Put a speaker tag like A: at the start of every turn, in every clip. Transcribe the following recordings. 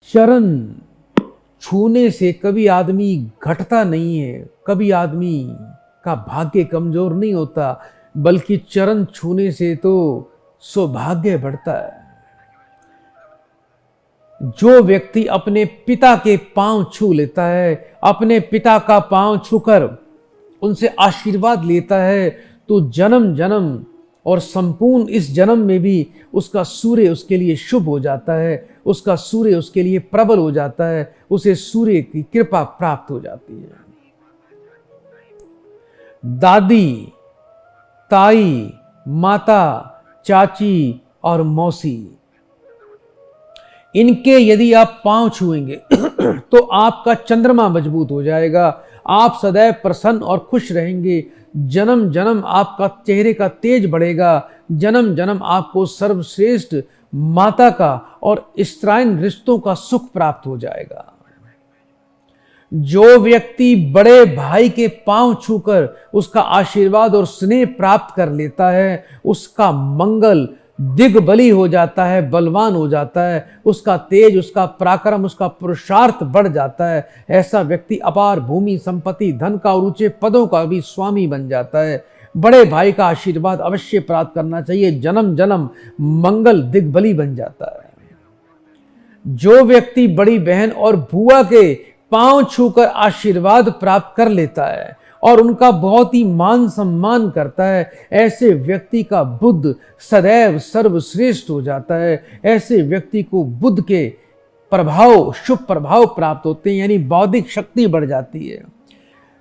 A: चरण छूने से कभी आदमी घटता नहीं है, कभी आदमी का भाग्य कमजोर नहीं होता, बल्कि चरण छूने से तो सौभाग्य बढ़ता है। जो व्यक्ति अपने पिता के पांव छू लेता है, अपने पिता का पांव छूकर उनसे आशीर्वाद लेता है, तो जन्म जन्म और संपूर्ण इस जन्म में भी उसका सूर्य उसके लिए शुभ हो जाता है, उसका सूर्य उसके लिए प्रबल हो जाता है, उसे सूर्य की कृपा प्राप्त हो जाती है। दादी, ताई, माता, चाची और मौसी, इनके यदि आप पांव छुएंगे तो आपका चंद्रमा मजबूत हो जाएगा, आप सदैव प्रसन्न और खुश रहेंगे, जन्म जन्म आपका चेहरे का तेज बढ़ेगा, जन्म जन्म आपको सर्वश्रेष्ठ माता का और स्त्राइन रिश्तों का सुख प्राप्त हो जाएगा। जो व्यक्ति बड़े भाई के पांव छूकर उसका आशीर्वाद और स्नेह प्राप्त कर लेता है, उसका मंगल दिग्बली हो जाता है, बलवान हो जाता है, उसका तेज, उसका पराक्रम, उसका पुरुषार्थ बढ़ जाता है। ऐसा व्यक्ति अपार भूमि, संपत्ति, धन का और ऊंचे पदों का भी स्वामी बन जाता है। बड़े भाई का आशीर्वाद अवश्य प्राप्त करना चाहिए, जन्म जन्म मंगल दिग्बली बन जाता है। जो व्यक्ति बड़ी बहन और बुआ के पांव छूकर आशीर्वाद प्राप्त कर लेता है और उनका बहुत ही मान सम्मान करता है, ऐसे व्यक्ति का बुद्ध सदैव सर्वश्रेष्ठ हो जाता है। ऐसे व्यक्ति को बुद्ध के प्रभाव, शुभ प्रभाव प्राप्त होते हैं, यानी बौद्धिक शक्ति बढ़ जाती है।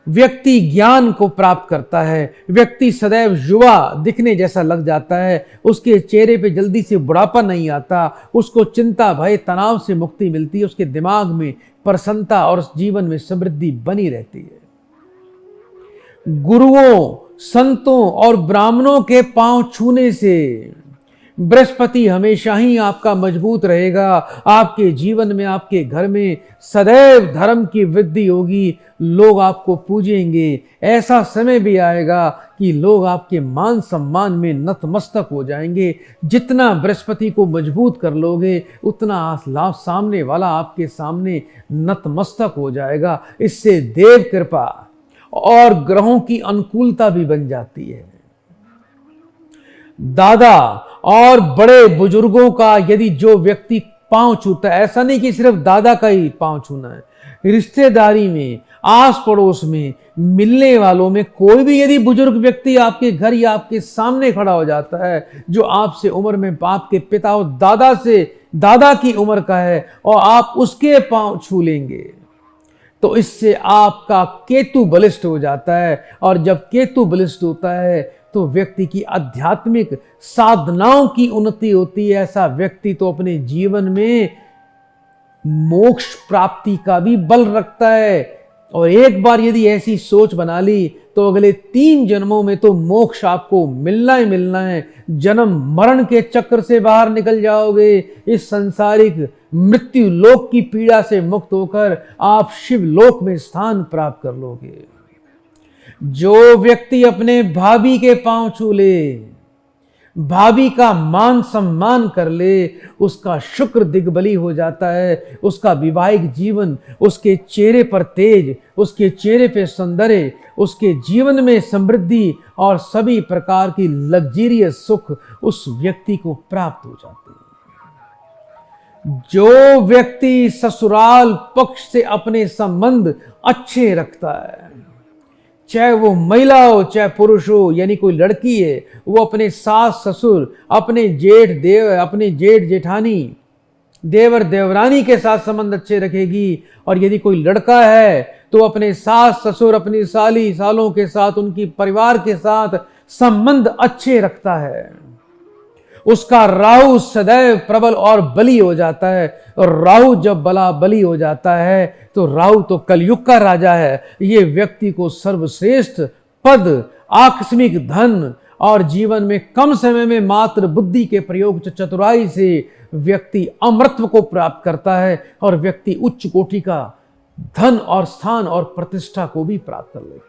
A: व्यक्ति ज्ञान को प्राप्त करता है, व्यक्ति सदैव युवा दिखने जैसा लग जाता है, उसके चेहरे पे जल्दी से बुढ़ापा नहीं आता, उसको चिंता, भय, तनाव से मुक्ति मिलती है, उसके दिमाग में प्रसन्नता और जीवन में समृद्धि बनी रहती है। गुरुओं, संतों और ब्राह्मणों के पांव छूने से बृहस्पति हमेशा ही आपका मजबूत रहेगा, आपके जीवन में, आपके घर में सदैव धर्म की वृद्धि होगी, लोग आपको पूजेंगे। ऐसा समय भी आएगा कि लोग आपके मान सम्मान में नतमस्तक हो जाएंगे। जितना बृहस्पति को मजबूत कर लोगे, उतना लाभ सामने वाला आपके सामने नतमस्तक हो जाएगा। इससे देव कृपा और ग्रहों की अनुकूलता भी बन जाती है। दादा और बड़े बुजुर्गों का यदि जो व्यक्ति पांव छूता है, ऐसा नहीं कि सिर्फ दादा का ही पांव छूना है, रिश्तेदारी में, आस पड़ोस में, मिलने वालों में कोई भी यदि बुजुर्ग व्यक्ति आपके घर या आपके सामने खड़ा हो जाता है, जो आपसे उम्र में आपके पिता और दादा से दादा की उम्र का है, और आप उसके पांव छू लेंगे, तो इससे आपका केतु बलिष्ठ हो जाता है। और जब केतु बलिष्ठ होता है तो व्यक्ति की आध्यात्मिक साधनाओं की उन्नति होती है। ऐसा व्यक्ति तो अपने जीवन में मोक्ष प्राप्ति का भी बल रखता है, और एक बार यदि ऐसी सोच बना ली तो अगले 3 जन्मों में तो मोक्ष आपको मिलना ही मिलना है। जन्म मरण के चक्र से बाहर निकल जाओगे, इस संसारिक मृत्यु लोक की पीड़ा से मुक्त होकर आप शिव लोक में स्थान प्राप्त कर लोगे। जो व्यक्ति अपने भाभी के पांव छू ले, भाभी का मान सम्मान कर ले, उसका शुक्र दिग्बली हो जाता है, उसका वैवाहिक जीवन, उसके चेहरे पर तेज, उसके चेहरे पे सौंदर्य, उसके जीवन में समृद्धि और सभी प्रकार की लग्जरियस सुख उस व्यक्ति को प्राप्त हो जाते हैं। जो व्यक्ति ससुराल पक्ष से अपने संबंध अच्छे रखता है, चाहे वो महिला हो चाहे पुरुष हो, यानी कोई लड़की है, वो अपने सास ससुर, अपने जेठ जेठानी, देवर देवरानी के साथ संबंध अच्छे रखेगी। और यदि कोई लड़का है तो अपने सास ससुर, अपनी साली सालों के साथ, उनकी परिवार के साथ संबंध अच्छे रखता है। उसका राहु सदैव प्रबल और बली हो जाता है, और राहु जब बली हो जाता है तो राहु तो कलयुग का राजा है। ये व्यक्ति को सर्वश्रेष्ठ पद, आकस्मिक धन और जीवन में कम समय में मात्र बुद्धि के प्रयोग चतुराई से व्यक्ति अमृतत्व को प्राप्त करता है, और व्यक्ति उच्च कोटि का धन और स्थान और प्रतिष्ठा को भी प्राप्त कर लेता है।